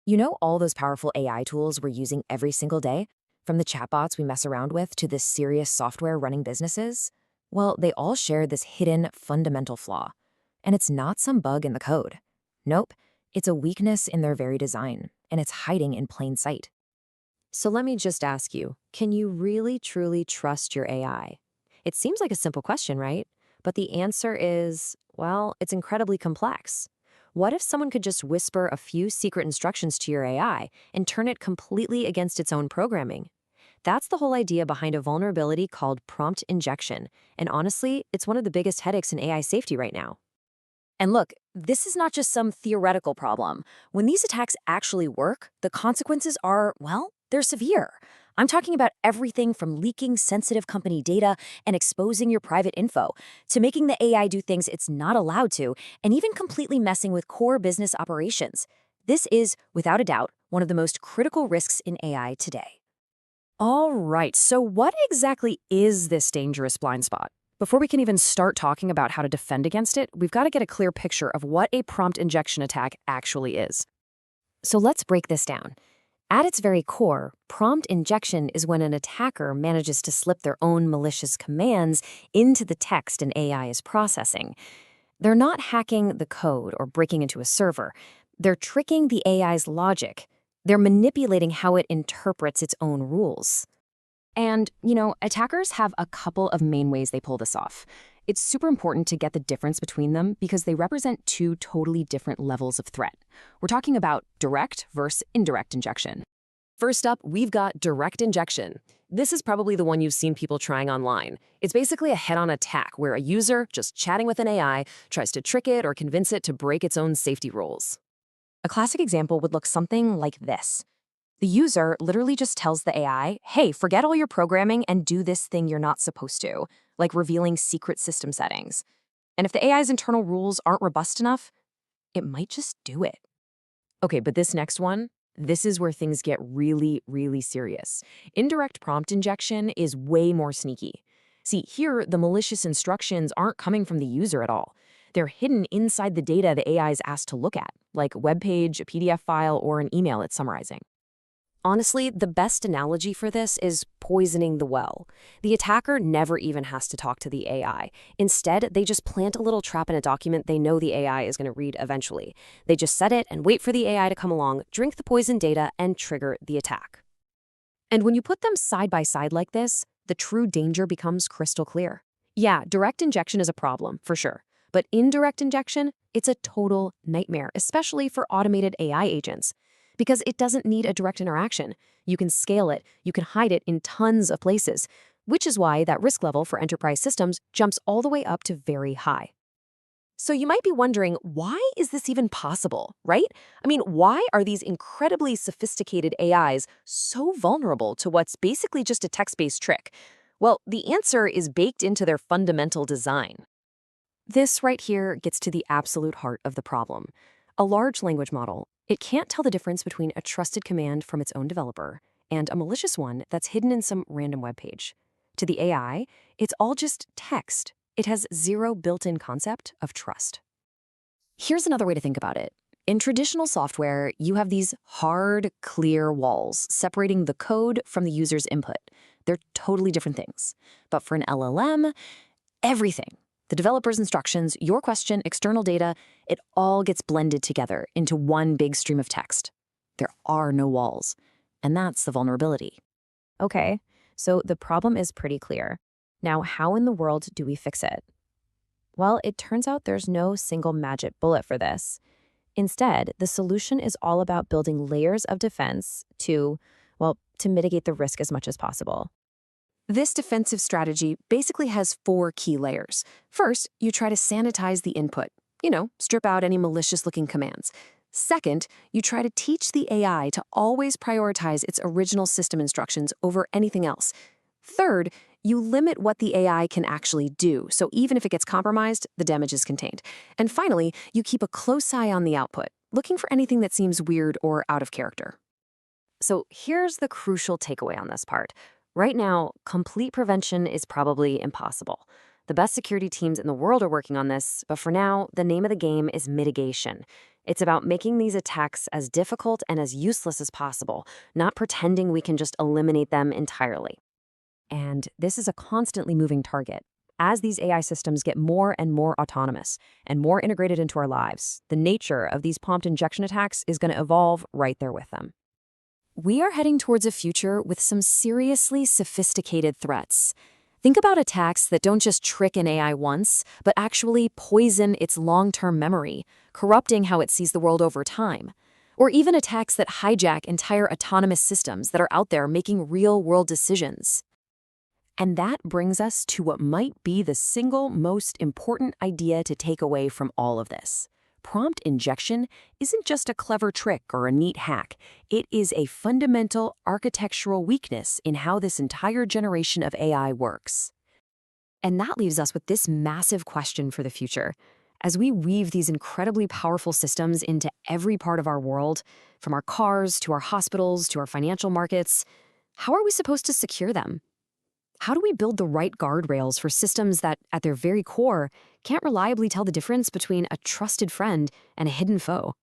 You know all those powerful AI tools we're using every single day? From the chatbots we mess around with to the serious software running businesses? Well, they all share this hidden fundamental flaw. And it's not some bug in the code. Nope, it's a weakness in their very design, and it's hiding in plain sight. So let me just ask you, can you really truly trust your AI? It seems like a simple question, right? But the answer is, well, it's incredibly complex. What if someone could just whisper a few secret instructions to your AI and turn it completely against its own programming? That's the whole idea behind a vulnerability called prompt injection. And honestly, it's one of the biggest headaches in AI safety right now. And look, this is not just some theoretical problem. When these attacks actually work, the consequences are, well, they're severe. I'm talking about everything from leaking sensitive company data and exposing your private info, to making the AI do things it's not allowed to, and even completely messing with core business operations. This is, without a doubt, one of the most critical risks in AI today. All right, so what exactly is this dangerous blind spot? Before we can even start talking about how to defend against it, we've got to get a clear picture of what a prompt injection attack actually is. So let's break this down. At its very core, prompt injection is when an attacker manages to slip their own malicious commands into the text an AI is processing. They're not hacking the code or breaking into a server. They're tricking the AI's logic. They're manipulating how it interprets its own rules. And, attackers have a couple of main ways they pull this off. It's super important to get the difference between them because they represent two totally different levels of threat. We're talking about direct versus indirect injection. First up, we've got direct injection. This is probably the one you've seen people trying online. It's basically a head-on attack where a user, just chatting with an AI, tries to trick it or convince it to break its own safety rules. A classic example would look something like this. The user literally just tells the AI, hey, forget all your programming and do this thing you're not supposed to, like revealing secret system settings. And if the AI's internal rules aren't robust enough, it might just do it. Okay, but this next one, this is where things get really, really serious. Indirect prompt injection is way more sneaky. See, here, the malicious instructions aren't coming from the user at all. They're hidden inside the data the AI is asked to look at, like a web page, a PDF file, or an email it's summarizing. Honestly, the best analogy for this is poisoning the well. The attacker never even has to talk to the AI. Instead, they just plant a little trap in a document they know the AI is going to read eventually. They just set it and wait for the AI to come along, drink the poisoned data, and trigger the attack. And when you put them side by side like this, the true danger becomes crystal clear. Yeah, direct injection is a problem, for sure. But indirect injection, it's a total nightmare, especially for automated AI agents. Because it doesn't need a direct interaction. You can scale it, you can hide it in tons of places, which is why that risk level for enterprise systems jumps all the way up to very high. So you might be wondering, why is this even possible, right? I mean, why are these incredibly sophisticated AIs so vulnerable to what's basically just a text-based trick? Well, the answer is baked into their fundamental design. This right here gets to the absolute heart of the problem. A large language model, it can't tell the difference between a trusted command from its own developer and a malicious one that's hidden in some random web page. To the AI, it's all just text. It has zero built-in concept of trust. Here's another way to think about it. In traditional software, you have these hard, clear walls separating the code from the user's input. They're totally different things. But for an LLM, everything, the developer's instructions, your question, external data, it all gets blended together into one big stream of text. There are no walls. And that's the vulnerability. Okay, so the problem is pretty clear. Now, how in the world do we fix it? Well, it turns out there's no single magic bullet for this. Instead, the solution is all about building layers of defense to mitigate the risk as much as possible. This defensive strategy basically has 4 key layers. First, you try to sanitize the input. Strip out any malicious-looking commands. Second, you try to teach the AI to always prioritize its original system instructions over anything else. Third, you limit what the AI can actually do, so even if it gets compromised, the damage is contained. And finally, you keep a close eye on the output, looking for anything that seems weird or out of character. So here's the crucial takeaway on this part. Right now, complete prevention is probably impossible. The best security teams in the world are working on this, but for now, the name of the game is mitigation. It's about making these attacks as difficult and as useless as possible, not pretending we can just eliminate them entirely. And this is a constantly moving target. As these AI systems get more and more autonomous and more integrated into our lives, the nature of these prompt injection attacks is going to evolve right there with them. We are heading towards a future with some seriously sophisticated threats. Think about attacks that don't just trick an AI once, but actually poison its long-term memory, corrupting how it sees the world over time. Or even attacks that hijack entire autonomous systems that are out there making real-world decisions. And that brings us to what might be the single most important idea to take away from all of this. Prompt injection isn't just a clever trick or a neat hack. It is a fundamental architectural weakness in how this entire generation of AI works. And that leaves us with this massive question for the future. As we weave these incredibly powerful systems into every part of our world, from our cars to our hospitals to our financial markets, how are we supposed to secure them? How do we build the right guardrails for systems that, at their very core, can't reliably tell the difference between a trusted friend and a hidden foe?